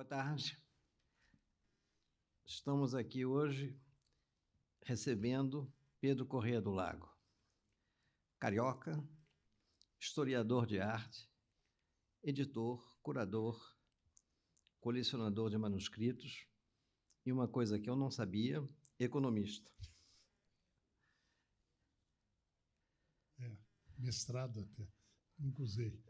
Boa tarde. Estamos aqui hoje recebendo Pedro Corrêa do Lago, carioca, historiador de arte, editor, curador, colecionador de manuscritos e uma coisa que eu não sabia, economista. Mestrado até, nunca usei.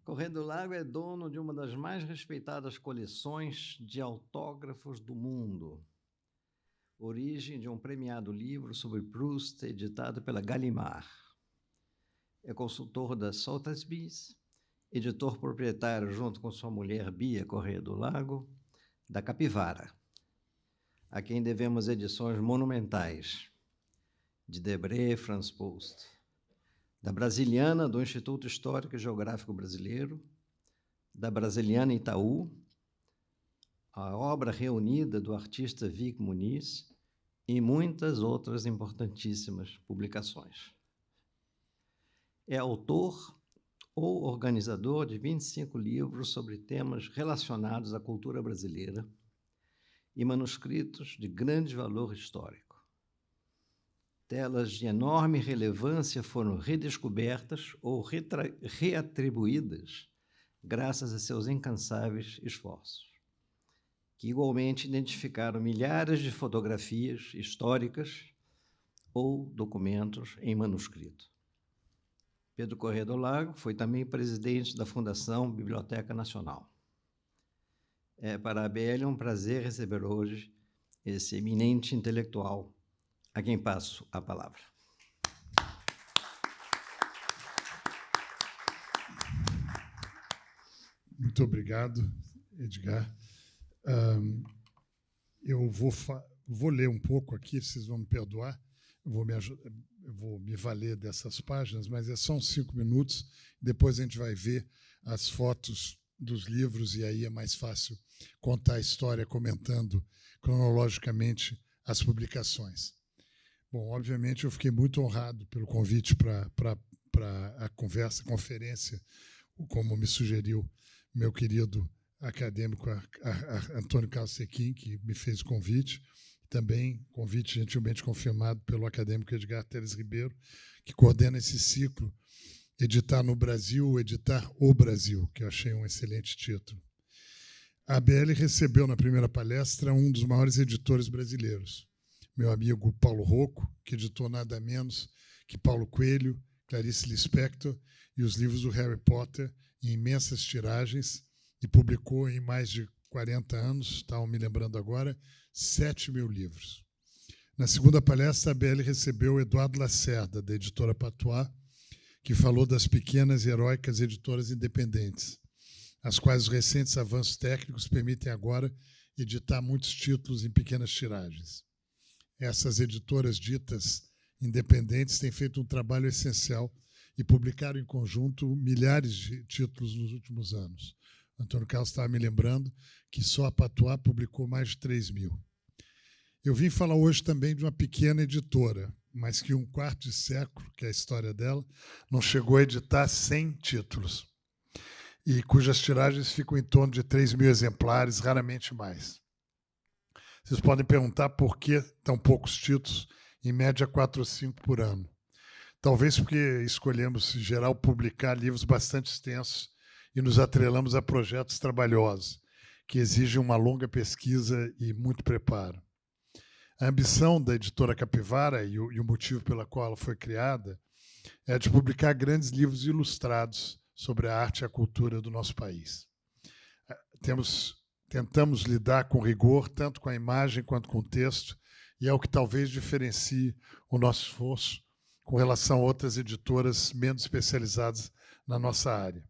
Corrêa do Lago é dono de uma das mais respeitadas coleções de autógrafos do mundo, origem de um premiado livro sobre Proust, editado pela Gallimard. É consultor da Sotheby's, editor proprietário, junto com sua mulher Bia Corrêa do Lago, da Capivara, a quem devemos edições monumentais de Debré, Franz Post, da Brasiliana, do Instituto Histórico e Geográfico Brasileiro, da Brasiliana Itaú, a obra reunida do artista Vic Muniz e muitas outras importantíssimas publicações. É autor ou organizador de 25 livros sobre temas relacionados à cultura brasileira e manuscritos de grande valor histórico. Telas de enorme relevância foram redescobertas ou reatribuídas graças a seus incansáveis esforços, que igualmente identificaram milhares de fotografias históricas ou documentos em manuscrito. Pedro Corrêa do Lago foi também presidente da Fundação Biblioteca Nacional. É para a ABL um prazer receber hoje esse eminente intelectual, a quem passo a palavra. Muito obrigado, Edgar. Eu vou ler um pouco aqui, vocês vão me perdoar, eu vou me valer dessas páginas, mas é só uns 5 minutos, depois a gente vai ver as fotos dos livros e aí é mais fácil contar a história comentando cronologicamente as publicações. Bom, obviamente eu fiquei muito honrado pelo convite para a conferência, como me sugeriu meu querido acadêmico Antônio Carlos Sequim, que me fez o convite, também convite gentilmente confirmado pelo acadêmico Edgar Teles Ribeiro, que coordena esse ciclo Editar no Brasil, Editar o Brasil, que eu achei um excelente título. A ABL recebeu na primeira palestra um dos maiores editores brasileiros, meu amigo Paulo Rocco, que editou nada menos que Paulo Coelho, Clarice Lispector e os livros do Harry Potter em imensas tiragens e publicou em mais de 40 anos, estavam me lembrando agora, 7.000 livros. Na segunda palestra, a ABL recebeu Eduardo Lacerda, da editora Patois, que falou das pequenas e heróicas editoras independentes, as quais os recentes avanços técnicos permitem agora editar muitos títulos em pequenas tiragens. Essas editoras ditas independentes têm feito um trabalho essencial e publicaram em conjunto milhares de títulos nos últimos anos. Antônio Carlos estava me lembrando que só a Patois publicou mais de 3.000. Eu vim falar hoje também de uma pequena editora, mas que um quarto de século, que é a história dela, não chegou a editar 100 títulos, e cujas tiragens ficam em torno de 3.000 exemplares, raramente mais. Vocês podem perguntar por que tão poucos títulos, em média 4 ou 5 por ano. Talvez porque escolhemos, em geral, publicar livros bastante extensos e nos atrelamos a projetos trabalhosos, que exigem uma longa pesquisa e muito preparo. A ambição da editora Capivara, e o motivo pela qual ela foi criada, é de publicar grandes livros ilustrados sobre a arte e a cultura do nosso país. Tentamos lidar com rigor, tanto com a imagem quanto com o texto, e é o que talvez diferencie o nosso esforço com relação a outras editoras menos especializadas na nossa área.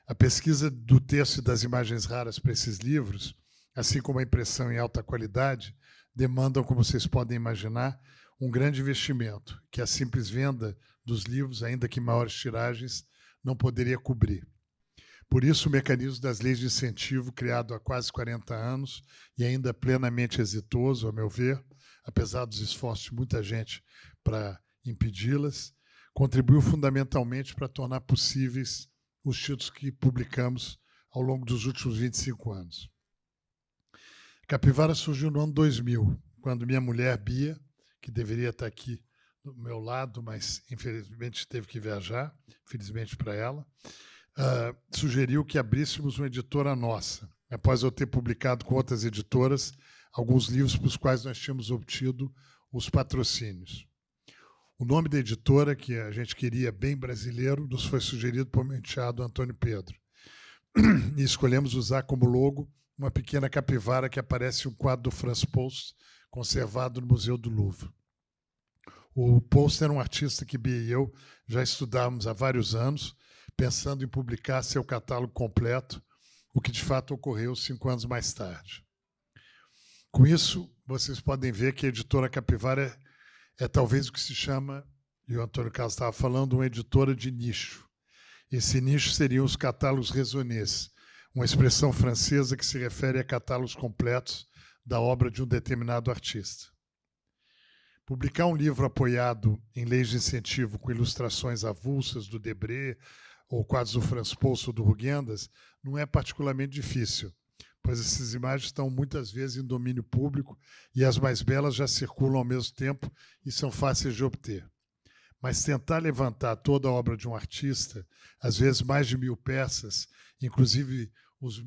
A pesquisa do texto e das imagens raras para esses livros, assim como a impressão em alta qualidade, demandam, como vocês podem imaginar, um grande investimento, que a simples venda dos livros, ainda que em maiores tiragens, não poderia cobrir. Por isso, o mecanismo das leis de incentivo, criado há quase 40 anos e ainda plenamente exitoso, a meu ver, apesar dos esforços de muita gente para impedi-las, contribuiu fundamentalmente para tornar possíveis os títulos que publicamos ao longo dos últimos 25 anos. Capivara surgiu no ano 2000, quando minha mulher, Bia, que deveria estar aqui do meu lado, mas infelizmente teve que viajar, felizmente para ela, sugeriu que abríssemos uma editora nossa, após eu ter publicado com outras editoras alguns livros para os quais nós tínhamos obtido os patrocínios. O nome da editora, que a gente queria bem brasileiro, nos foi sugerido por meu enteado Antônio Pedro. E escolhemos usar como logo uma pequena capivara que aparece em um quadro do Franz Post, conservado no Museu do Louvre. O Post era um artista que Bia e eu já estudávamos há vários anos, pensando em publicar seu catálogo completo, o que de fato ocorreu 5 anos mais tarde. Com isso, vocês podem ver que a editora Capivara é talvez o que se chama, e o Antônio Carlos estava falando, uma editora de nicho. Esse nicho seriam os catálogos raisonnés, uma expressão francesa que se refere a catálogos completos da obra de um determinado artista. Publicar um livro apoiado em leis de incentivo com ilustrações avulsas do Debré ou quadros do Franz Post ou do Rugendas não é particularmente difícil, pois essas imagens estão muitas vezes em domínio público e as mais belas já circulam ao mesmo tempo e são fáceis de obter. Mas tentar levantar toda a obra de um artista, às vezes mais de 1000 peças, inclusive os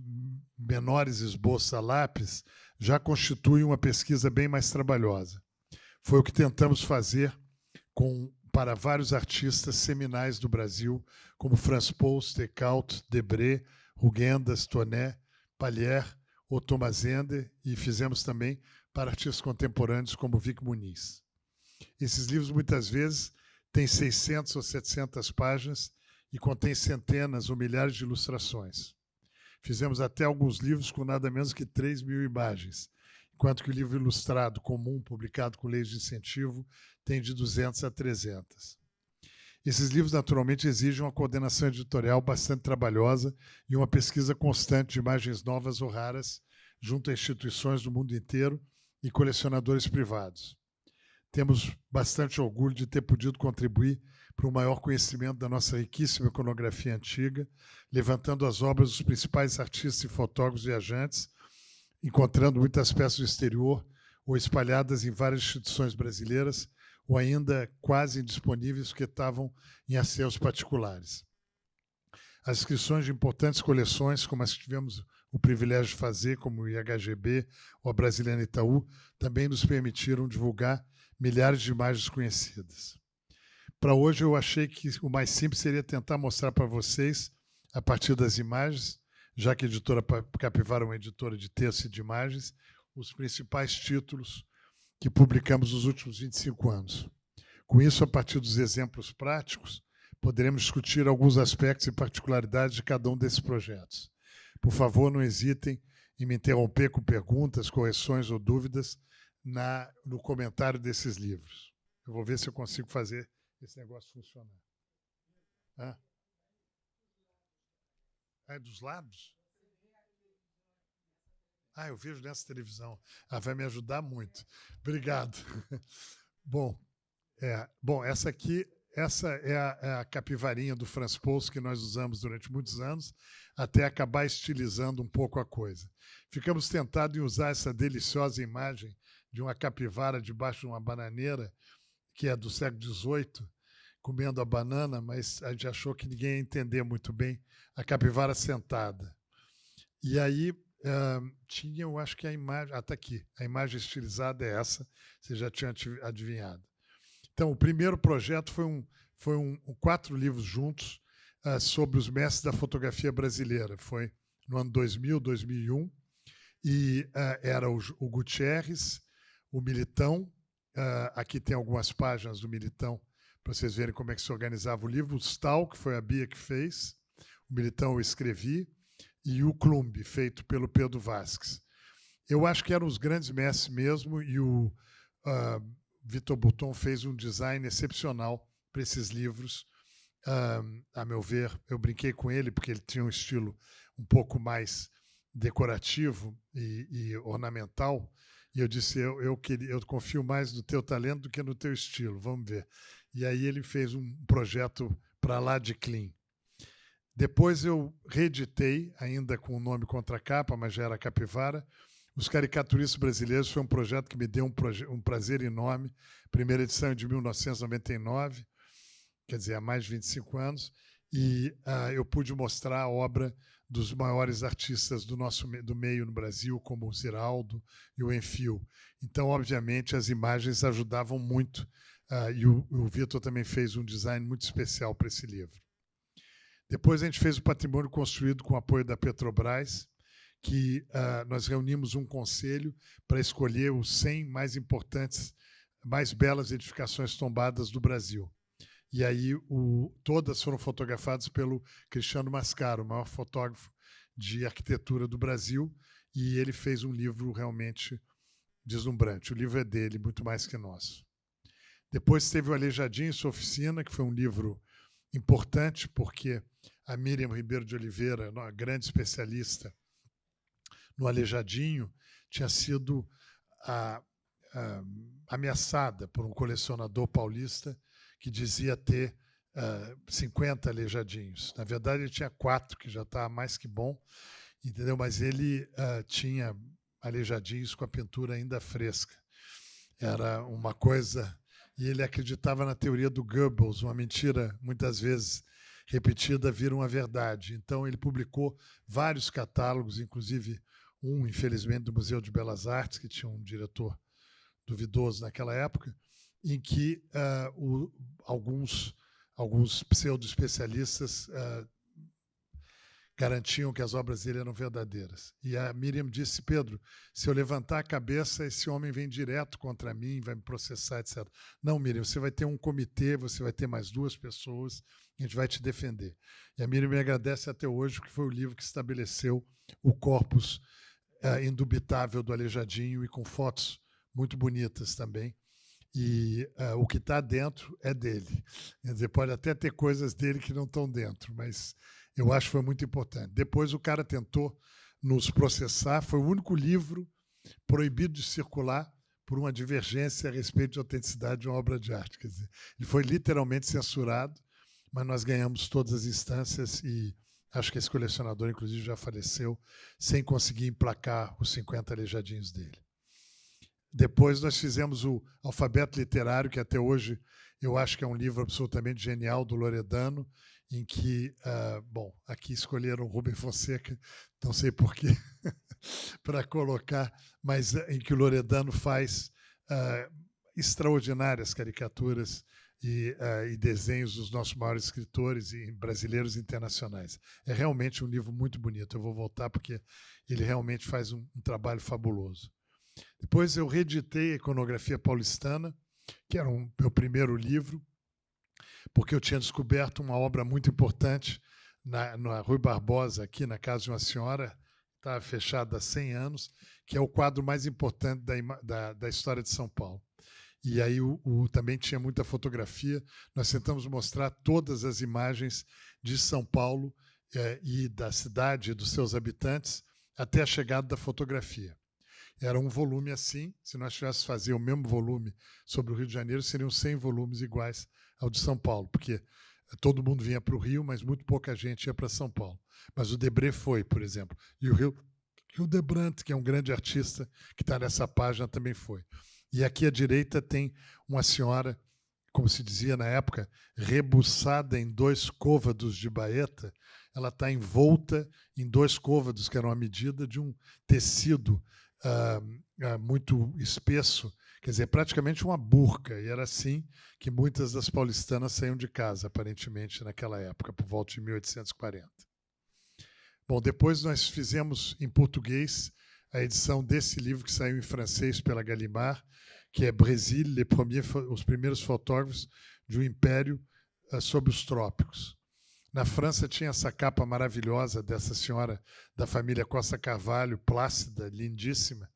menores esboços a lápis, já constitui uma pesquisa bem mais trabalhosa. Foi o que tentamos fazer para vários artistas seminais do Brasil, como Franz Post, Ecault, Debré, Rugendas, Tonet, Pallier ou Thomas Ender, e fizemos também para artistas contemporâneos como Vic Muniz. Esses livros, muitas vezes, têm 600 ou 700 páginas e contêm centenas ou milhares de ilustrações. Fizemos até alguns livros com nada menos que 3.000 imagens, enquanto que o livro ilustrado comum, publicado com leis de incentivo, tem de 200 a 300. Esses livros, naturalmente, exigem uma coordenação editorial bastante trabalhosa e uma pesquisa constante de imagens novas ou raras junto a instituições do mundo inteiro e colecionadores privados. Temos bastante orgulho de ter podido contribuir para o maior conhecimento da nossa riquíssima iconografia antiga, levantando as obras dos principais artistas e fotógrafos viajantes, encontrando muitas peças do exterior ou espalhadas em várias instituições brasileiras ou ainda quase indisponíveis porque estavam em acervos particulares. As inscrições de importantes coleções, como as que tivemos o privilégio de fazer, como o IHGB ou a Brasiliana Itaú, também nos permitiram divulgar milhares de imagens conhecidas. Para hoje, eu achei que o mais simples seria tentar mostrar para vocês, a partir das imagens, já que a editora Capivara é uma editora de texto e de imagens, os principais títulos que publicamos nos últimos 25 anos. Com isso, a partir dos exemplos práticos, poderemos discutir alguns aspectos e particularidades de cada um desses projetos. Por favor, não hesitem em me interromper com perguntas, correções ou dúvidas no comentário desses livros. Eu vou ver se eu consigo fazer esse negócio funcionar. É dos lados? Eu vejo nessa televisão. Vai me ajudar muito. Obrigado. Bom, essa é a capivarinha do Franz Post que nós usamos durante muitos anos, até acabar estilizando um pouco a coisa. Ficamos tentados em usar essa deliciosa imagem de uma capivara debaixo de uma bananeira, que é do século XVIII, comendo a banana, mas a gente achou que ninguém ia entender muito bem a capivara sentada. E aí tinha, eu acho que a imagem... está aqui. A imagem estilizada é essa, você já tinha adivinhado. Então, o primeiro projeto foi 4 livros juntos sobre os mestres da fotografia brasileira. Foi no ano 2000, 2001, e era o Gutierrez, o Militão. Aqui tem algumas páginas do Militão, para vocês verem como é que se organizava o livro. O Stahl, que foi a Bia que fez, o Militão eu escrevi, e o Klumb, feito pelo Pedro Vasques. Eu acho que eram os grandes mestres mesmo, e o Vitor Bouton fez um design excepcional para esses livros. A meu ver, eu brinquei com ele, porque ele tinha um estilo um pouco mais decorativo e ornamental, e eu disse, eu confio mais no teu talento do que no teu estilo, vamos ver. E aí ele fez um projeto para lá de clean. Depois eu reeditei, ainda com o nome Contracapa, mas já era Capivara, Os Caricaturistas Brasileiros. Foi um projeto que me deu um prazer enorme. Primeira edição é de 1999, quer dizer, há mais de 25 anos, e eu pude mostrar a obra dos maiores artistas do meio no Brasil, como o Ziraldo e o Enfio. Então, obviamente, as imagens ajudavam muito, e o Vitor também fez um design muito especial para esse livro. Depois a gente fez o Patrimônio Construído com o apoio da Petrobras, que nós reunimos um conselho para escolher os 100 mais importantes, mais belas edificações tombadas do Brasil. E aí todas foram fotografadas pelo Cristiano Mascaro, o maior fotógrafo de arquitetura do Brasil, e ele fez um livro realmente deslumbrante. O livro é dele, muito mais que nosso. Depois teve o Aleijadinho e Sua Oficina, que foi um livro importante, porque a Miriam Ribeiro de Oliveira, uma grande especialista no Aleijadinho, tinha sido ameaçada por um colecionador paulista que dizia ter 50 aleijadinhos. Na verdade, ele tinha 4, que já está mais que bom, entendeu? Mas ele tinha aleijadinhos com a pintura ainda fresca. Era uma coisa... E ele acreditava na teoria do Goebbels, uma mentira, muitas vezes repetida, vira uma verdade. Então, ele publicou vários catálogos, inclusive um, infelizmente, do Museu de Belas Artes, que tinha um diretor duvidoso naquela época, em que alguns pseudo-especialistas garantiam que as obras dele eram verdadeiras. E a Miriam disse: Pedro, se eu levantar a cabeça, esse homem vem direto contra mim, vai me processar, etc. Não, Miriam, você vai ter um comitê, você vai ter mais 2 pessoas, a gente vai te defender. E a Miriam me agradece até hoje, porque foi o livro que estabeleceu o corpus indubitável do Aleijadinho, e com fotos muito bonitas também. E o que está dentro é dele. Quer dizer, pode até ter coisas dele que não estão dentro, mas eu acho que foi muito importante. Depois o cara tentou nos processar, foi o único livro proibido de circular por uma divergência a respeito de autenticidade de uma obra de arte. Quer dizer, ele foi literalmente censurado, mas nós ganhamos todas as instâncias e acho que esse colecionador, inclusive, já faleceu sem conseguir emplacar os 50 aleijadinhos dele. Depois nós fizemos o Alfabeto Literário, que até hoje eu acho que é um livro absolutamente genial, do Loredano, em que, bom, aqui escolheram Rubem Fonseca, não sei porquê, para colocar, mas em que o Loredano faz extraordinárias caricaturas e desenhos dos nossos maiores escritores e brasileiros e internacionais. É realmente um livro muito bonito. Eu vou voltar porque ele realmente faz um trabalho fabuloso. Depois eu reeditei a Iconografia Paulistana, que era meu primeiro livro, porque eu tinha descoberto uma obra muito importante na Rui Barbosa, aqui na casa de uma senhora, estava fechada há 100 anos, que é o quadro mais importante da história de São Paulo. E aí também tinha muita fotografia. Nós tentamos mostrar todas as imagens de São Paulo e da cidade e dos seus habitantes até a chegada da fotografia. Era um volume assim. Se nós tivéssemos fazer o mesmo volume sobre o Rio de Janeiro, seriam 100 volumes iguais ao de São Paulo, porque todo mundo vinha para o Rio, mas muito pouca gente ia para São Paulo. Mas o Debré foi, por exemplo. E o Hildebrandt, que é um grande artista que está nessa página, também foi. E aqui à direita tem uma senhora, como se dizia na época, rebuçada em 2 côvados de baeta. Ela está envolta em 2 côvados, que eram a medida de um tecido muito espesso, quer dizer, praticamente uma burca. E era assim que muitas das paulistanas saíam de casa, aparentemente, naquela época, por volta de 1840. Bom, depois nós fizemos em português a edição desse livro que saiu em francês pela Gallimard, que é Brésil, os primeiros fotógrafos de um império sob os trópicos. Na França tinha essa capa maravilhosa dessa senhora da família Costa Carvalho, plácida, lindíssima,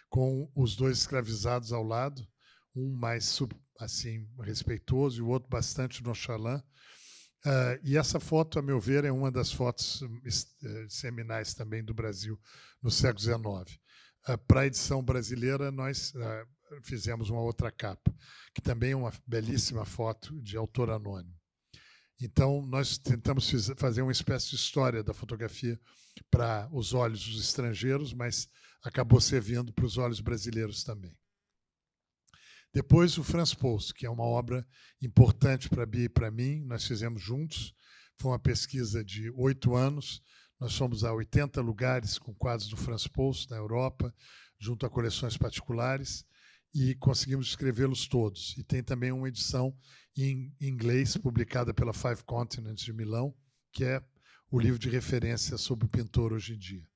com os 2 escravizados ao lado, um mais assim respeitoso e o outro bastante nonchalant. E essa foto, a meu ver, é uma das fotos seminais também do Brasil no século XIX. Para a edição brasileira, nós fizemos uma outra capa, que também é uma belíssima foto de autor anônimo. Então, nós tentamos fazer uma espécie de história da fotografia para os olhos dos estrangeiros, mas acabou servindo para os olhos brasileiros também. Depois, o France Post, que é uma obra importante para a Bia e para mim, nós fizemos juntos. Foi uma pesquisa de 8 anos. Nós fomos a 80 lugares com quadros do France Post na Europa, junto a coleções particulares, e conseguimos escrevê-los todos. E tem também uma edição em inglês, publicada pela Five Continents de Milão, que é o livro de referência sobre o pintor hoje em dia.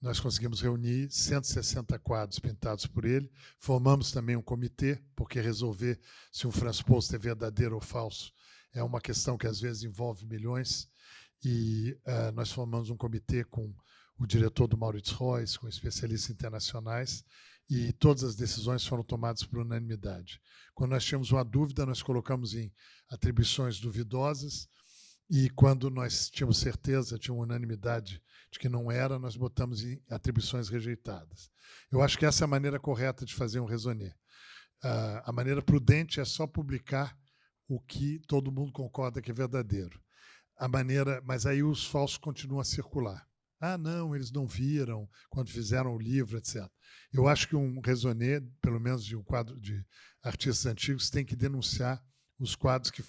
Nós conseguimos reunir 160 quadros pintados por ele. Formamos também um comitê, porque resolver se um France Post é verdadeiro ou falso é uma questão que às vezes envolve milhões. E nós formamos um comitê com o diretor do Maurits Royce, com especialistas internacionais, e todas as decisões foram tomadas por unanimidade. Quando nós tínhamos uma dúvida, nós colocamos em atribuições duvidosas, e quando nós tínhamos certeza, tinha uma unanimidade de que não era, nós botamos em atribuições rejeitadas. Eu acho que essa é a maneira correta de fazer um raisonné. A maneira prudente é só publicar o que todo mundo concorda que é verdadeiro. Mas aí os falsos continuam a circular. Ah, não, eles não viram quando fizeram o livro, etc. Eu acho que um raisonné, pelo menos de um quadro de artistas antigos, tem que denunciar os quadros que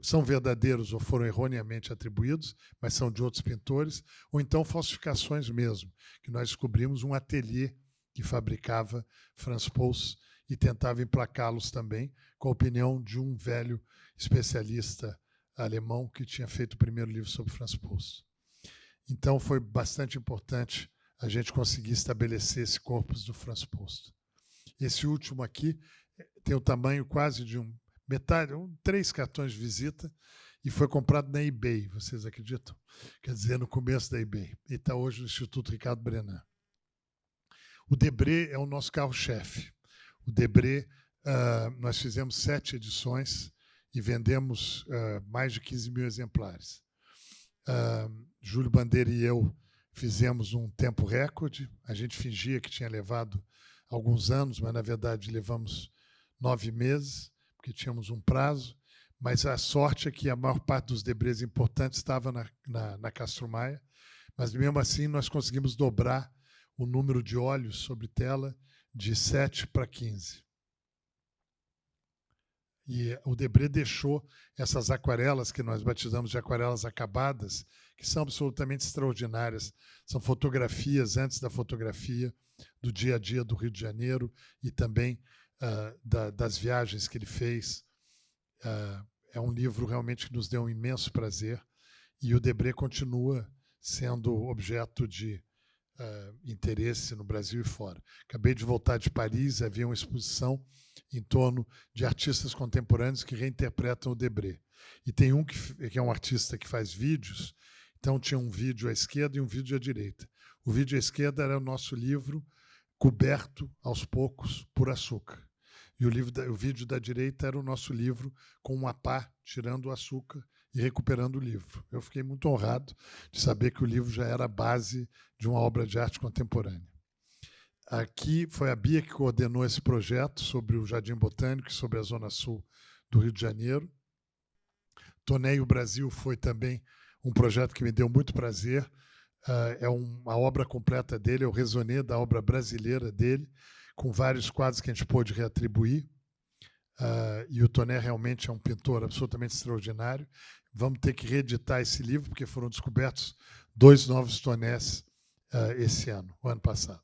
são verdadeiros ou foram erroneamente atribuídos, mas são de outros pintores, ou então falsificações mesmo, que nós descobrimos um ateliê que fabricava France Post e tentava emplacá-los também, com a opinião de um velho especialista alemão que tinha feito o primeiro livro sobre France Post. Então, foi bastante importante a gente conseguir estabelecer esse corpus do France Post. Esse último aqui tem o tamanho quase de metade, 3 cartões de visita, e foi comprado na eBay, vocês acreditam? Quer dizer, no começo da eBay. E está hoje no Instituto Ricardo Brenan. O Debré é o nosso carro-chefe. O Debré, nós fizemos 7 edições e vendemos mais de 15 mil exemplares. Júlio Bandeira e eu fizemos um tempo recorde. A gente fingia que tinha levado alguns anos, mas, na verdade, levamos 9 meses, porque tínhamos um prazo. Mas a sorte é que a maior parte dos Debrés importantes estava na Castro Maia, mas, mesmo assim, nós conseguimos dobrar o número de olhos sobre tela de 7 para 15. E o Debré deixou essas aquarelas, que nós batizamos de aquarelas acabadas, que são absolutamente extraordinárias. São fotografias antes da fotografia, do dia a dia do Rio de Janeiro e também das viagens que ele fez. É um livro realmente que nos deu um imenso prazer, e o Debré continua sendo objeto de interesse no Brasil e fora. Acabei de voltar de Paris, havia uma exposição em torno de artistas contemporâneos que reinterpretam o Debré. E tem um que é um artista que faz vídeos, então tinha um vídeo à esquerda e um vídeo à direita. O vídeo à esquerda era o nosso livro coberto, aos poucos, por açúcar. E o vídeo da direita era o nosso livro com uma pá tirando o açúcar e recuperando o livro. Eu fiquei muito honrado de saber que o livro já era a base de uma obra de arte contemporânea. Aqui foi a Bia que coordenou esse projeto sobre o Jardim Botânico e sobre a Zona Sul do Rio de Janeiro. Tonéio Brasil foi também um projeto que me deu muito prazer. É uma obra completa dele, é o raisonné da obra brasileira dele, com vários quadros que a gente pôde reatribuir. E o Toné realmente é um pintor absolutamente extraordinário. Vamos ter que reeditar esse livro, porque foram descobertos 2 novos Tonés esse ano, o ano passado.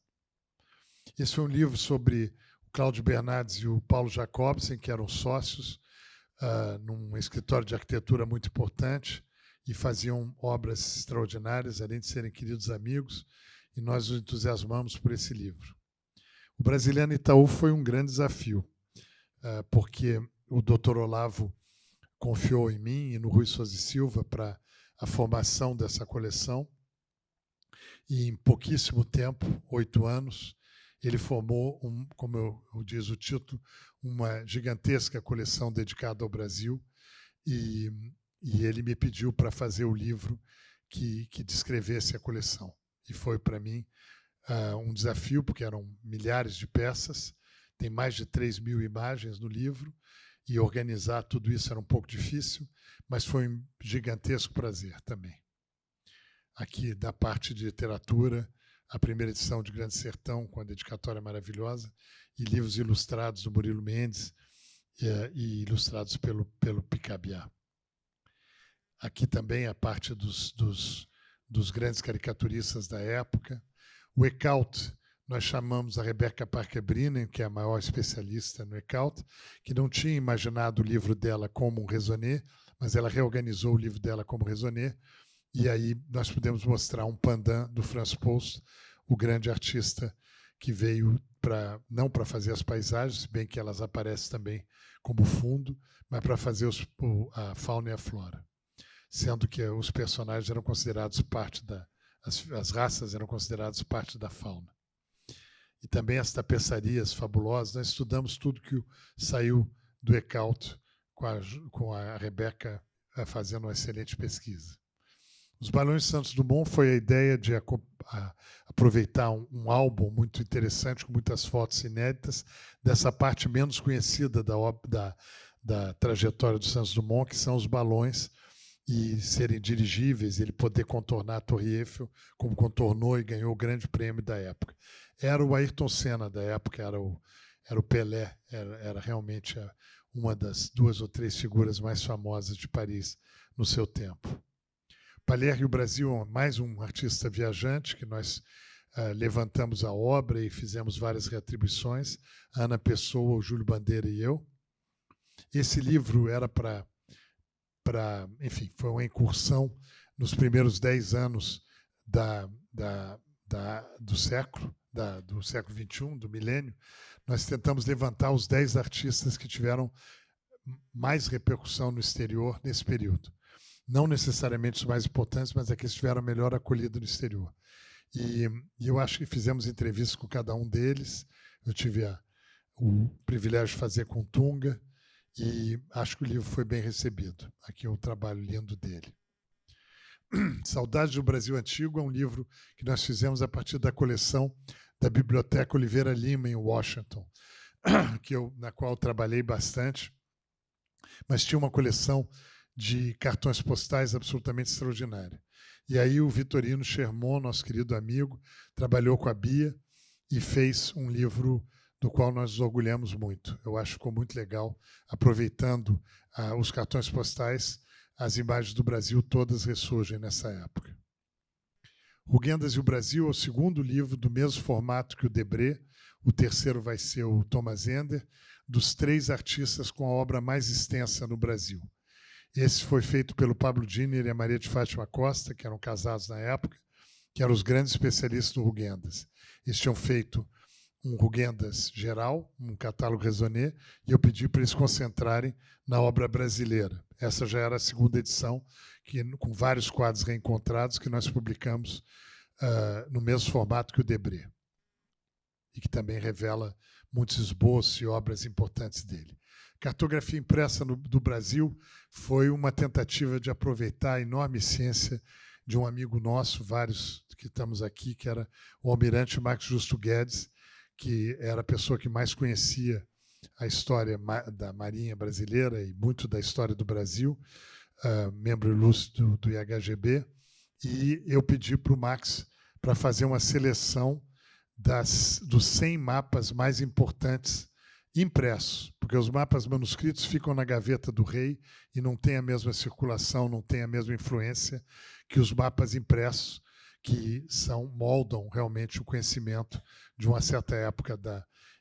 Esse foi um livro sobre o Cláudio Bernardes e o Paulo Jacobsen, que eram sócios num escritório de arquitetura muito importante e faziam obras extraordinárias, além de serem queridos amigos, e nós nos entusiasmamos por esse livro. O Brasiliano Itaú foi um grande desafio, porque o Dr. Olavo confiou em mim e no Rui Souza e Silva para a formação dessa coleção, e em pouquíssimo tempo, 8 anos, ele formou, como eu diz o título, uma gigantesca coleção dedicada ao Brasil, e ele me pediu para fazer o livro que descrevesse a coleção. E foi, para mim, um desafio, porque eram milhares de peças, tem mais de 3.000 imagens no livro, e organizar tudo isso era um pouco difícil, mas foi um gigantesco prazer também. Aqui, da parte de literatura, a primeira edição de Grande Sertão, com a dedicatória maravilhosa, e livros ilustrados do Murilo Mendes, e ilustrados pelo Picabiá. Aqui também a parte dos grandes caricaturistas da época. O Ecault, nós chamamos a Rebecca Parker-Brennan, que é a maior especialista no Ecault, que não tinha imaginado o livro dela como um raisonné, mas ela reorganizou o livro dela como raisonné, e aí nós pudemos mostrar um pandan do Franz Post, o grande artista que veio não para fazer as paisagens, se bem que elas aparecem também como fundo, mas para fazer a fauna e a flora, sendo que os personagens eram considerados parte as raças eram consideradas parte da fauna. E também as tapeçarias fabulosas, nós estudamos tudo que saiu do Ecault com a Rebeca fazendo uma excelente pesquisa. Os Balões de Santos Dumont foi a ideia de aproveitar um álbum muito interessante, com muitas fotos inéditas, dessa parte menos conhecida da trajetória do Santos Dumont, que são os balões, e serem dirigíveis, ele poder contornar a Torre Eiffel, como contornou e ganhou o grande prêmio da época. Era o Ayrton Senna da época, era o Pelé, era realmente uma das 2 ou 3 figuras mais famosas de Paris no seu tempo. Palermo e o Brasil, mais um artista viajante, que nós levantamos a obra e fizemos várias reatribuições, a Ana Pessoa, o Júlio Bandeira e eu. Esse livro era enfim, foi uma incursão nos primeiros 10 anos do século XXI, do milênio. Nós tentamos levantar os 10 artistas que tiveram mais repercussão no exterior nesse período. Não necessariamente os mais importantes, mas aqueles que tiveram a melhor acolhida no exterior. E eu acho que fizemos entrevistas com cada um deles. Eu tive o privilégio de fazer com Tunga, e acho que o livro foi bem recebido. Aqui é o trabalho lindo dele. Saudades do Brasil Antigo é um livro que nós fizemos a partir da coleção da Biblioteca Oliveira Lima, em Washington, na qual eu trabalhei bastante, mas tinha uma coleção de cartões postais absolutamente extraordinária. E aí o Vitorino Sherman, nosso querido amigo, trabalhou com a Bia e fez um livro do qual nós nos orgulhamos muito. Eu acho que ficou muito legal, aproveitando os cartões postais, as imagens do Brasil todas ressurgem nessa época. Rugendas e o Brasil é o segundo livro do mesmo formato que o Debré, o terceiro vai ser o Thomas Ender, dos 3 artistas com a obra mais extensa no Brasil. Esse foi feito pelo Pablo Diner e a Maria de Fátima Costa, que eram casados na época, que eram os grandes especialistas no Rugendas. Eles tinham feito um Rugendas geral, um catálogo raisonné, e eu pedi para eles concentrarem na obra brasileira. Essa já era a segunda edição, com vários quadros reencontrados, que nós publicamos no mesmo formato que o Debré, e que também revela muitos esboços e obras importantes dele. Cartografia impressa do Brasil foi uma tentativa de aproveitar a enorme ciência de um amigo nosso, vários que estamos aqui, que era o almirante Marcos Justo Guedes, que era a pessoa que mais conhecia a história da Marinha brasileira e muito da história do Brasil, membro ilustre do IHGB, e eu pedi para o Max para fazer uma seleção dos 100 mapas mais importantes impressos, porque os mapas manuscritos ficam na gaveta do rei e não têm a mesma circulação, não têm a mesma influência que os mapas impressos, que moldam realmente o conhecimento de uma certa época.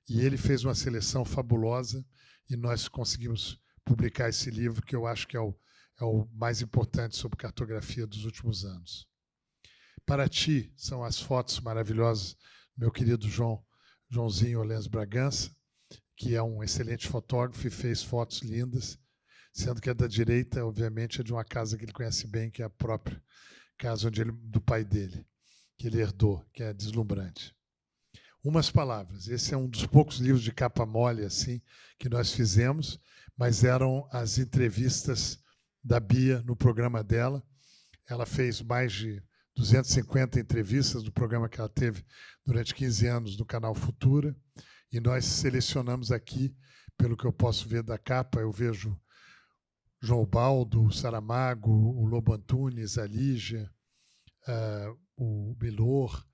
E ele fez uma seleção fabulosa e nós conseguimos publicar esse livro, que eu acho que é o mais importante sobre cartografia dos últimos anos. Paraty são as fotos maravilhosas do meu querido Joãozinho Olens Bragança, que é um excelente fotógrafo e fez fotos lindas, sendo que a da direita, obviamente, é de uma casa que ele conhece bem, que é a própria casa do pai dele, que ele herdou, que é deslumbrante. Umas palavras. Esse é um dos poucos livros de capa mole assim, que nós fizemos, mas eram as entrevistas da Bia no programa dela. Ela fez mais de 250 entrevistas do programa que ela teve durante 15 anos no canal Futura, e nós selecionamos aqui pelo que eu posso ver da capa, eu vejo João Baldo, Saramago, o Lobo Antunes, a Lígia, o Milor,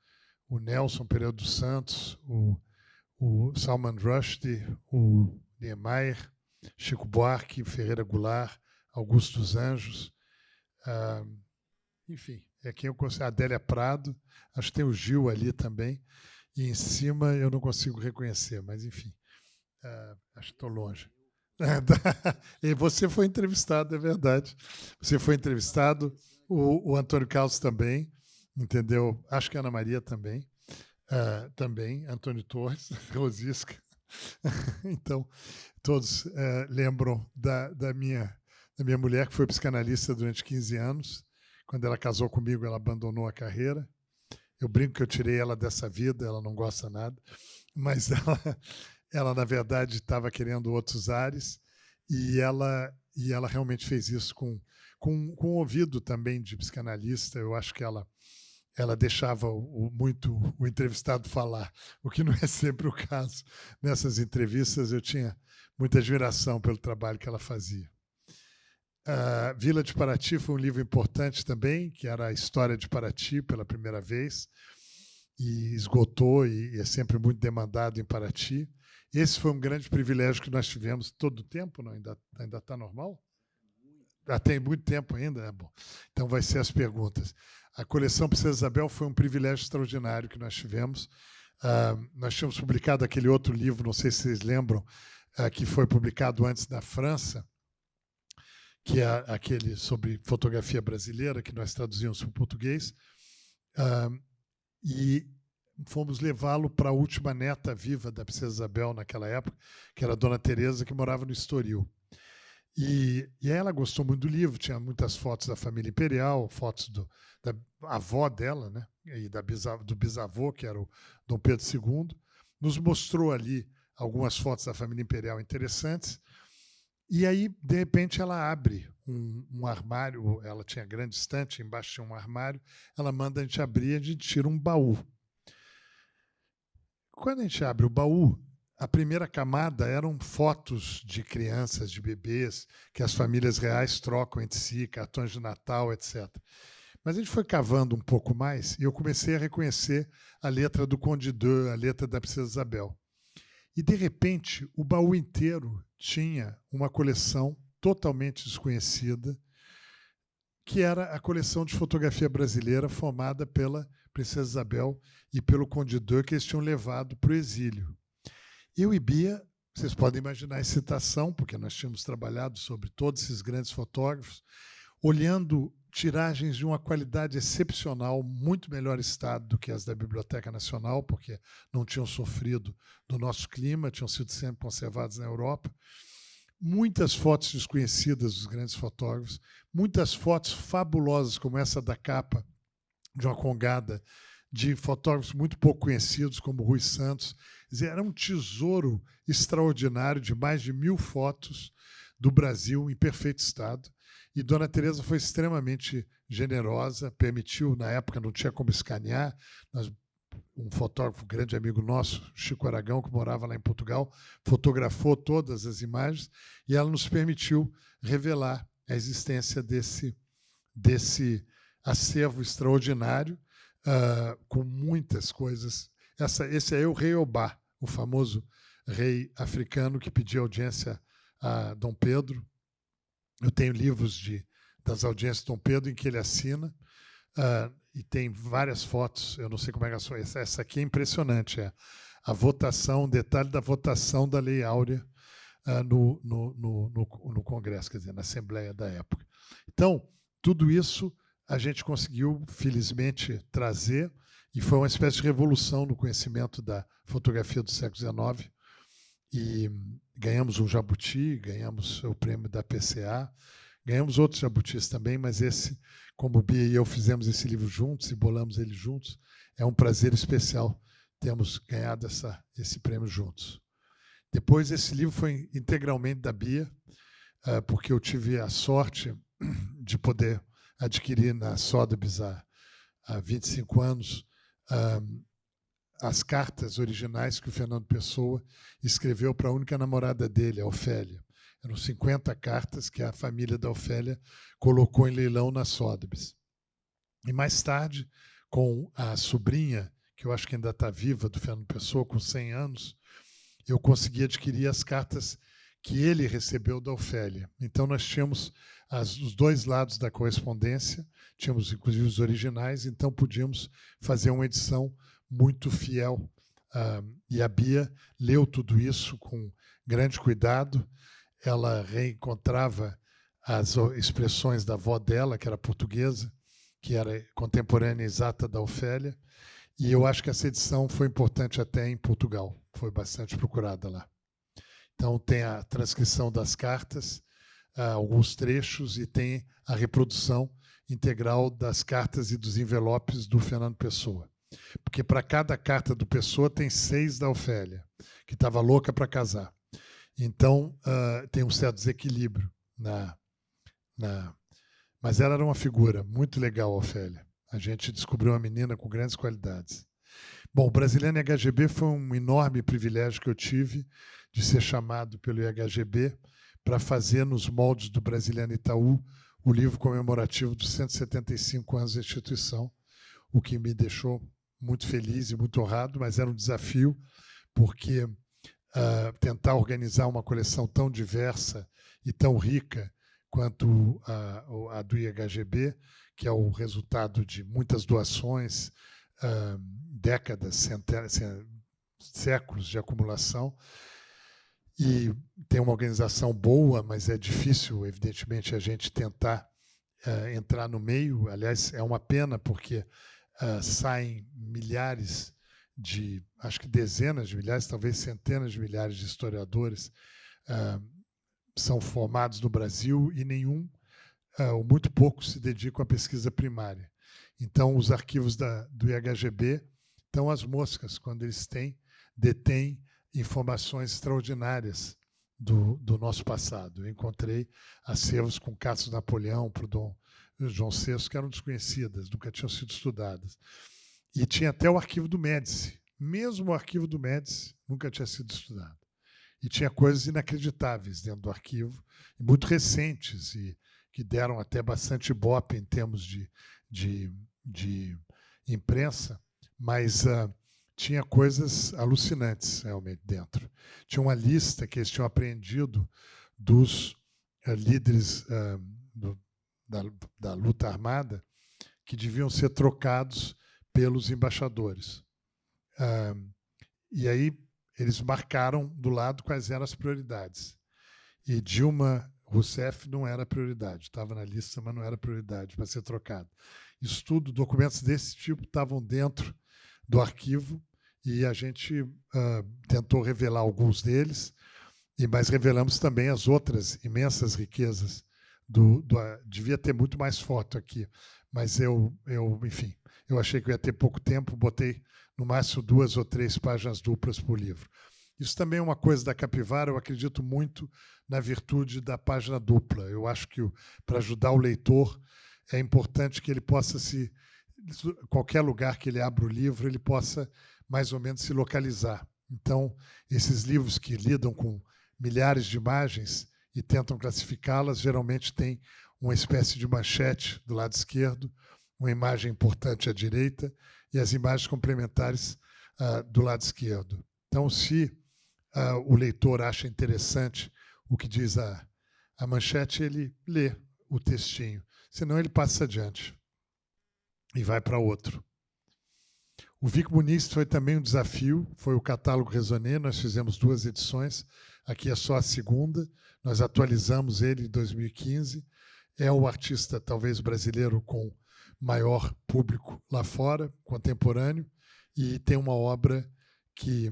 o Nelson Pereira dos Santos, o Salman Rushdie, o Niemeyer, Chico Buarque, Ferreira Goulart, Augusto dos Anjos, enfim, é quem eu considero, Adélia Prado, acho que tem o Gil ali também, e em cima eu não consigo reconhecer, mas enfim, acho que estou longe. E você foi entrevistado, é verdade. Você foi entrevistado, o Antônio Carlos também, entendeu? Acho que a Ana Maria também. Também, Antônio Torres, Rosisca. Então, todos lembram da minha mulher, que foi psicanalista durante 15 anos. Quando ela casou comigo, ela abandonou a carreira. Eu brinco que eu tirei ela dessa vida, ela não gosta nada, mas ela na verdade, estava querendo outros ares, e ela realmente fez isso com o ouvido também de psicanalista. Eu acho que ela deixava muito o entrevistado falar, o que não é sempre o caso. Nessas entrevistas, eu tinha muita admiração pelo trabalho que ela fazia. Vila de Paraty foi um livro importante também, que era a história de Paraty pela primeira vez, e esgotou, e é sempre muito demandado em Paraty. Esse foi um grande privilégio que nós tivemos todo o tempo, não? Ainda está normal? Tem muito tempo ainda? É bom. Então, vai ser as perguntas. A coleção Princesa Isabel foi um privilégio extraordinário que nós tivemos. Nós tínhamos publicado aquele outro livro, não sei se vocês lembram, que foi publicado antes da França, que é aquele sobre fotografia brasileira, que nós traduzimos para o português, e fomos levá-lo para a última neta viva da Princesa Isabel naquela época, que era a Dona Teresa, que morava no Estoril. E ela gostou muito do livro, tinha muitas fotos da família imperial, fotos da avó dela, né, e do bisavô, que era o Dom Pedro II. Nos mostrou ali algumas fotos da família imperial interessantes. E aí, de repente, ela abre um armário, ela tinha grande estante, embaixo tinha um armário, ela manda a gente abrir, a gente tira um baú. Quando a gente abre o baú, a primeira camada eram fotos de crianças, de bebês, que as famílias reais trocam entre si, cartões de Natal, etc. Mas a gente foi cavando um pouco mais e eu comecei a reconhecer a letra do Conde d'Eu, a letra da Princesa Isabel. E, de repente, o baú inteiro tinha uma coleção totalmente desconhecida, que era a coleção de fotografia brasileira formada pela Princesa Isabel e pelo Conde d'Eu, que eles tinham levado para o exílio. Eu e Bia, vocês podem imaginar a excitação, porque nós tínhamos trabalhado sobre todos esses grandes fotógrafos, olhando tiragens de uma qualidade excepcional, muito melhor estado do que as da Biblioteca Nacional, porque não tinham sofrido do nosso clima, tinham sido sempre conservadas na Europa. Muitas fotos desconhecidas dos grandes fotógrafos, muitas fotos fabulosas, como essa da capa de uma congada de fotógrafos muito pouco conhecidos, como Rui Santos. Quer dizer, era um tesouro extraordinário de mais de 1000 fotos do Brasil em perfeito estado. E Dona Teresa foi extremamente generosa, permitiu, na época não tinha como escanear, um fotógrafo, grande amigo nosso, Chico Aragão, que morava lá em Portugal, fotografou todas as imagens e ela nos permitiu revelar a existência desse acervo extraordinário, com muitas coisas. Esse é o rei Obá, o famoso rei africano que pediu audiência a Dom Pedro. Eu tenho livros das audiências de Dom Pedro em que ele assina, e tem várias fotos. Eu não sei como é que é a sua. Essa aqui é impressionante. É a votação, um detalhe da votação da Lei Áurea no Congresso, quer dizer, na Assembleia da época. Então, tudo isso a gente conseguiu, felizmente, trazer, e foi uma espécie de revolução no conhecimento da fotografia do século XIX. E ganhamos um jabuti, ganhamos o prêmio da PCA, ganhamos outros jabutis também, mas esse, como o Bia e eu fizemos esse livro juntos e bolamos ele juntos, é um prazer especial termos ganhado esse prêmio juntos. Depois, esse livro foi integralmente da Bia, porque eu tive a sorte de poder adquirir na Sotheby's há 25 anos as cartas originais que o Fernando Pessoa escreveu para a única namorada dele, a Ofélia. Eram 50 cartas que a família da Ofélia colocou em leilão na Sotheby's. E mais tarde, com a sobrinha, que eu acho que ainda está viva, do Fernando Pessoa, com 100 anos, eu consegui adquirir as cartas que ele recebeu da Ofélia. Então, nós tínhamos os dois lados da correspondência, tínhamos, inclusive, os originais, então podíamos fazer uma edição muito fiel. E a Bia leu tudo isso com grande cuidado. Ela reencontrava as expressões da avó dela, que era portuguesa, que era contemporânea exata da Ofélia, e eu acho que essa edição foi importante até em Portugal, foi bastante procurada lá. Então, tem a transcrição das cartas, alguns trechos, e tem a reprodução integral das cartas e dos envelopes do Fernando Pessoa. Porque para cada carta do Pessoa tem 6 da Ofélia, que estava louca para casar. Então, tem um certo desequilíbrio. Mas ela era uma figura muito legal, a Ofélia. A gente descobriu uma menina com grandes qualidades. Bom, o Brasiliano IHGB foi um enorme privilégio que eu tive de ser chamado pelo IHGB para fazer, nos moldes do Brasiliano Itaú, o livro comemorativo dos 175 anos da instituição, o que me deixou muito feliz e muito honrado, mas era um desafio, porque tentar organizar uma coleção tão diversa e tão rica quanto a do IHGB, que é o resultado de muitas doações, décadas, séculos de acumulação, e tem uma organização boa, mas é difícil, evidentemente, a gente tentar entrar no meio. Aliás, é uma pena, porque saem milhares acho que dezenas de milhares, talvez centenas de milhares de historiadores são formados no Brasil e nenhum, ou muito poucos, se dedicam à pesquisa primária. Então, os arquivos do IHGB estão às moscas quando eles detêm informações extraordinárias do nosso passado. Eu encontrei acervos com Cassius Napoleão, para o Dom João VI, que eram desconhecidas, nunca tinham sido estudadas. E tinha até o arquivo do Médici. Mesmo o arquivo do Médici nunca tinha sido estudado. E tinha coisas inacreditáveis dentro do arquivo, muito recentes, e que deram até bastante ibope em termos de imprensa, mas tinha coisas alucinantes realmente dentro. Tinha uma lista que eles tinham apreendido dos líderes da luta armada que deviam ser trocados pelos embaixadores. E aí eles marcaram do lado quais eram as prioridades. E Dilma Rousseff não era prioridade, estava na lista, mas não era prioridade para ser trocado. Isso tudo, documentos desse tipo estavam dentro do arquivo, e a gente tentou revelar alguns deles, mas revelamos também as outras imensas riquezas. Devia ter muito mais foto aqui, mas enfim, eu achei que eu ia ter pouco tempo, botei no máximo 2 ou 3 páginas duplas por livro. Isso também é uma coisa da Capivara, eu acredito muito na virtude da página dupla. Eu acho que, para ajudar o leitor, é importante que ele possa qualquer lugar que ele abra o livro, ele possa mais ou menos se localizar. Então, esses livros que lidam com milhares de imagens e tentam classificá-las, geralmente têm uma espécie de manchete do lado esquerdo, uma imagem importante à direita e as imagens complementares do lado esquerdo. Então, se o leitor acha interessante o que diz a manchete, ele lê o textinho, senão ele passa adiante e vai para outro. O Vic Muniz foi também um desafio, foi o catálogo Raisonné, nós fizemos 2 edições, aqui é só a segunda, nós atualizamos ele em 2015, é o artista talvez brasileiro com maior público lá fora, contemporâneo, e tem uma obra que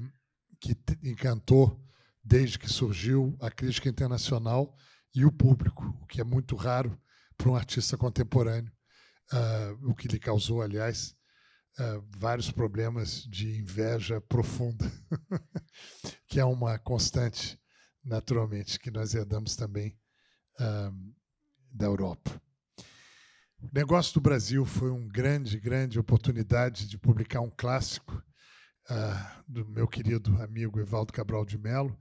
encantou desde que surgiu a crítica internacional e o público, o que é muito raro para um artista contemporâneo, o que lhe causou, aliás, vários problemas de inveja profunda, que é uma constante, naturalmente, que nós herdamos também da Europa. O Negócio do Brasil foi uma grande oportunidade de publicar um clássico do meu querido amigo Evaldo Cabral de Mello,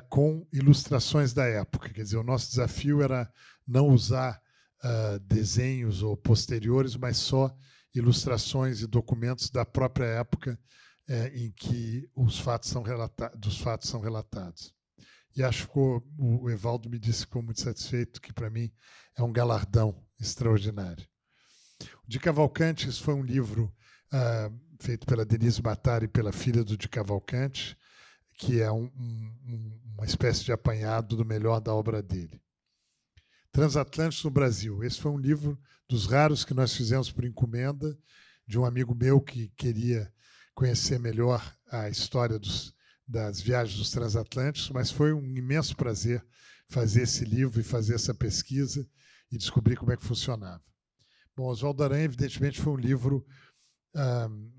com ilustrações da época. Quer dizer, o nosso desafio era não usar desenhos ou posteriores, mas só ilustrações e documentos da própria época em que os fatos são relatados. E acho que o Evaldo me disse que ficou muito satisfeito, que para mim é um galardão extraordinário. O De Cavalcanti, isso foi um livro feito pela Denise Matari e pela filha do De Cavalcanti, que é uma espécie de apanhado do melhor da obra dele. Transatlânticos no Brasil. Esse foi um livro dos raros que nós fizemos por encomenda, de um amigo meu que queria conhecer melhor a história das viagens dos transatlânticos, mas foi um imenso prazer fazer esse livro e fazer essa pesquisa e descobrir como é que funcionava. Bom, Oswaldo Aranha, evidentemente, foi um livro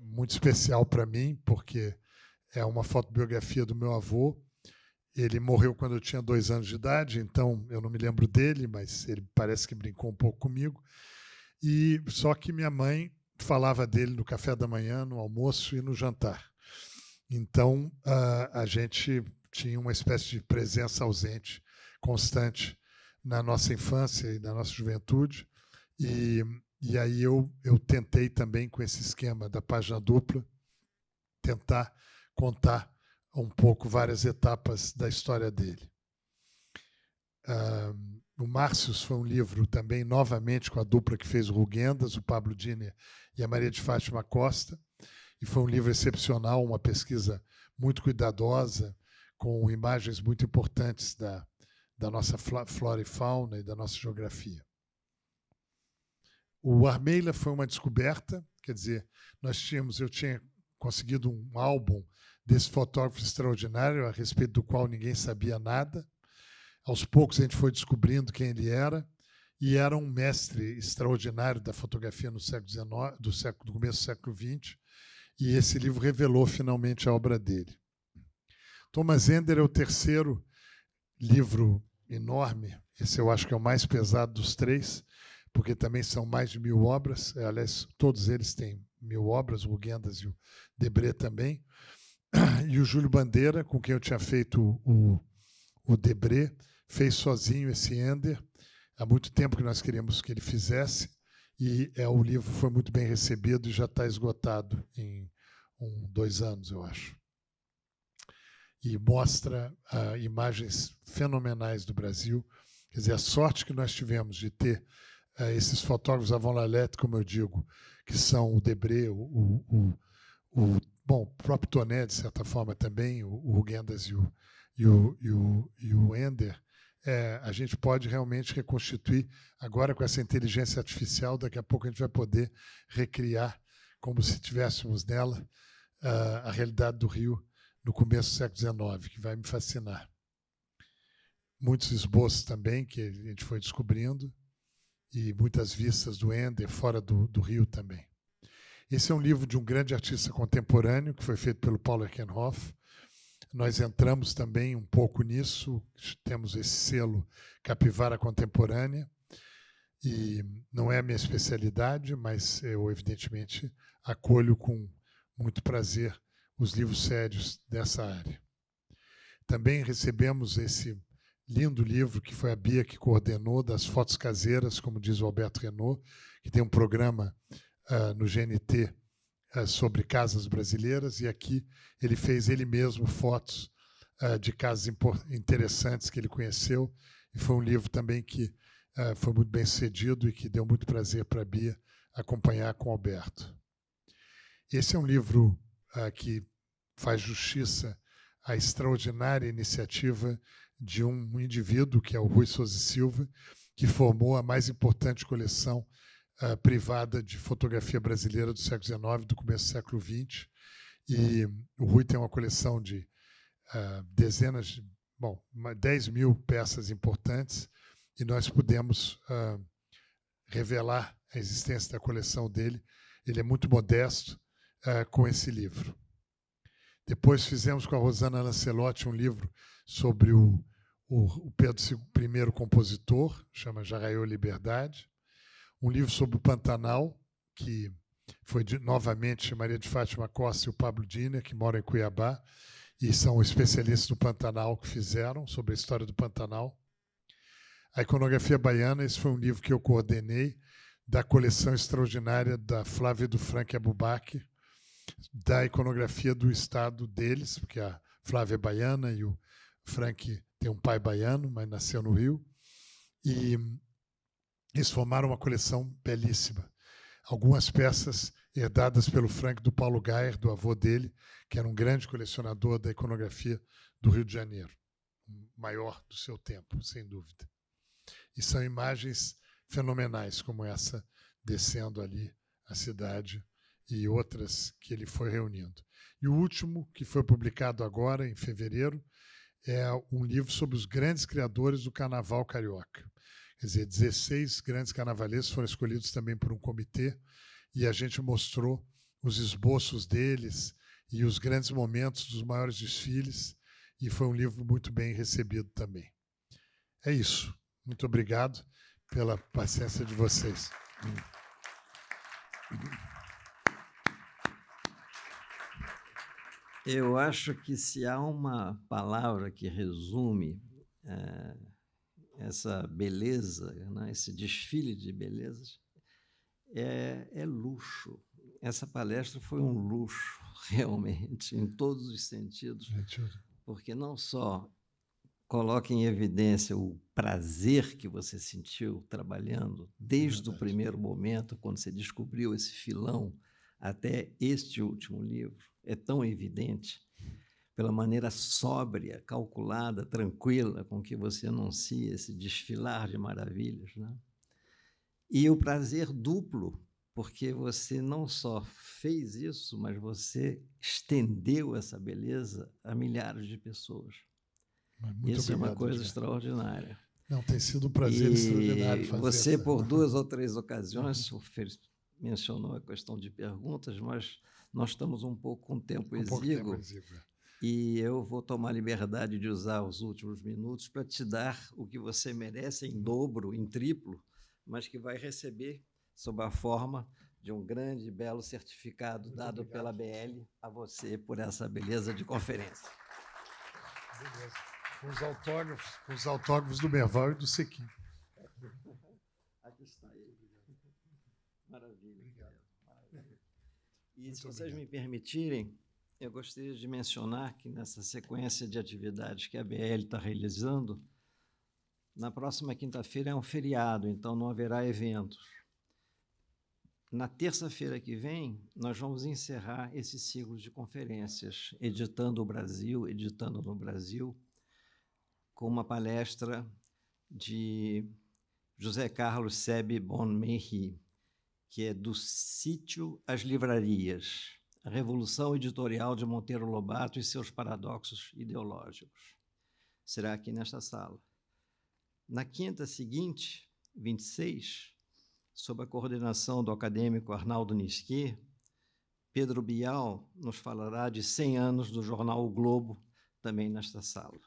muito especial para mim, porque é uma fotobiografia do meu avô. Ele morreu quando eu tinha 2 anos de idade, então eu não me lembro dele, mas ele parece que brincou um pouco comigo. E só que minha mãe falava dele no café da manhã, no almoço e no jantar. Então a gente tinha uma espécie de presença ausente, constante, na nossa infância e na nossa juventude. E aí eu tentei também, com esse esquema da página dupla, tentar contar um pouco várias etapas da história dele. O Márcios foi um livro também, novamente, com a dupla que fez o Rugendas, o Pablo Diner e a Maria de Fátima Costa, e foi um livro excepcional, uma pesquisa muito cuidadosa, com imagens muito importantes da nossa flora e fauna e da nossa geografia. O Armeila foi uma descoberta, quer dizer, eu tinha conseguido um álbum desse fotógrafo extraordinário, a respeito do qual ninguém sabia nada. Aos poucos a gente foi descobrindo quem ele era, e era um mestre extraordinário da fotografia no século XIX, do começo do século XX, e esse livro revelou finalmente a obra dele. Thomas Ender é o terceiro livro enorme, esse eu acho que é o mais pesado dos 3, porque também são mais de 1000 obras, aliás, todos eles têm 1000 obras, o Rugendas e o Debré também, e o Júlio Bandeira, com quem eu tinha feito o Debré, fez sozinho esse Ender. Há muito tempo que nós queríamos que ele fizesse, e o livro foi muito bem recebido e já está esgotado em 2 anos, eu acho. E mostra imagens fenomenais do Brasil. Quer dizer, a sorte que nós tivemos de ter esses fotógrafos avant la lettre, como eu digo, que são o Debré, o próprio Toné, de certa forma, também, o Rugendas e o Ender, a gente pode realmente reconstituir, agora com essa inteligência artificial, daqui a pouco a gente vai poder recriar, como se tivéssemos nela, a realidade do Rio no começo do século XIX, que vai me fascinar. Muitos esboços também que a gente foi descobrindo, e muitas vistas do Ender fora do Rio também. Esse é um livro de um grande artista contemporâneo, que foi feito pelo Paulo Erkenhoff. Nós entramos também um pouco nisso, temos esse selo Capivara Contemporânea, e não é a minha especialidade, mas eu, evidentemente, acolho com muito prazer os livros sérios dessa área. Também recebemos esse lindo livro que foi a Bia que coordenou, das fotos caseiras, como diz o Alberto Renault, que tem um programa no GNT sobre casas brasileiras, e aqui ele fez ele mesmo fotos de casas interessantes que ele conheceu, e foi um livro também que foi muito bem sucedido e que deu muito prazer para a Bia acompanhar com o Alberto. Esse é um livro que faz justiça à extraordinária iniciativa de um indivíduo, que é o Rui Souza Silva, que formou a mais importante coleção privada de fotografia brasileira do século XIX, do começo do século XX. E o Rui tem uma coleção de 10 mil peças importantes, e nós pudemos revelar a existência da coleção dele. Ele é muito modesto com esse livro. Depois fizemos com a Rosana Lancelotti um livro sobre o Pedro I compositor, chama Já Raiou Liberdade. Um livro sobre o Pantanal, que foi novamente Maria de Fátima Costa e o Pablo Diner, que moram em Cuiabá, e são especialistas do Pantanal que fizeram, sobre a história do Pantanal. A iconografia baiana, esse foi um livro que eu coordenei, da coleção extraordinária da Flávia do Frank Abubaque, da iconografia do estado deles, porque a Flávia é baiana e o Frank tem um pai baiano, mas nasceu no Rio. E eles formaram uma coleção belíssima. Algumas peças herdadas pelo Frank do Paulo Gayer, do avô dele, que era um grande colecionador da iconografia do Rio de Janeiro, o maior do seu tempo, sem dúvida. E são imagens fenomenais, como essa, descendo ali a cidade, e outras que ele foi reunindo. E o último, que foi publicado agora, em fevereiro, é um livro sobre os grandes criadores do carnaval carioca. Quer dizer, 16 grandes carnavalescos foram escolhidos também por um comitê, e a gente mostrou os esboços deles e os grandes momentos dos maiores desfiles, e foi um livro muito bem recebido também. É isso. Muito obrigado pela paciência de vocês. Eu acho que se há uma palavra que resume essa beleza, né, esse desfile de belezas, é luxo. Essa palestra foi um luxo, realmente, em todos os sentidos, porque não só coloca em evidência o prazer que você sentiu trabalhando, desde o primeiro momento, quando você descobriu esse filão, até este último livro, é tão evidente, pela maneira sóbria, calculada, tranquila, com que você anuncia esse desfilar de maravilhas, né? E o prazer duplo, porque você não só fez isso, mas você estendeu essa beleza a milhares de pessoas. Isso é uma coisa extraordinária. Não, tem sido um prazer extraordinário fazer você, essa... por 2 ou 3 ocasiões, mencionou a questão de perguntas, mas nós estamos um pouco com tempo exíguo, e eu vou tomar liberdade de usar os últimos minutos para te dar o que você merece em dobro, em triplo, mas que vai receber sob a forma de um grande e belo certificado dado pela BL a você por essa beleza de conferência. Beleza. Com os autógrafos do Merval e do Sequim. Aqui está ele. Maravilha. Maravilha. E se vocês me permitirem, eu gostaria de mencionar que nessa sequência de atividades que a BL está realizando, na próxima quinta-feira é um feriado, então não haverá eventos. Na terça-feira que vem, nós vamos encerrar esse ciclo de conferências, Editando no Brasil, com uma palestra de José Carlos Sebe Bonmeri, que é do Sítio às Livrarias, a Revolução Editorial de Monteiro Lobato e seus paradoxos ideológicos. Será aqui nesta sala. Na quinta seguinte, 26, sob a coordenação do acadêmico Arnaldo Nisquier, Pedro Bial nos falará de 100 anos do jornal O Globo, também nesta sala.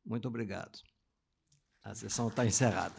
Muito obrigado. A sessão está encerrada.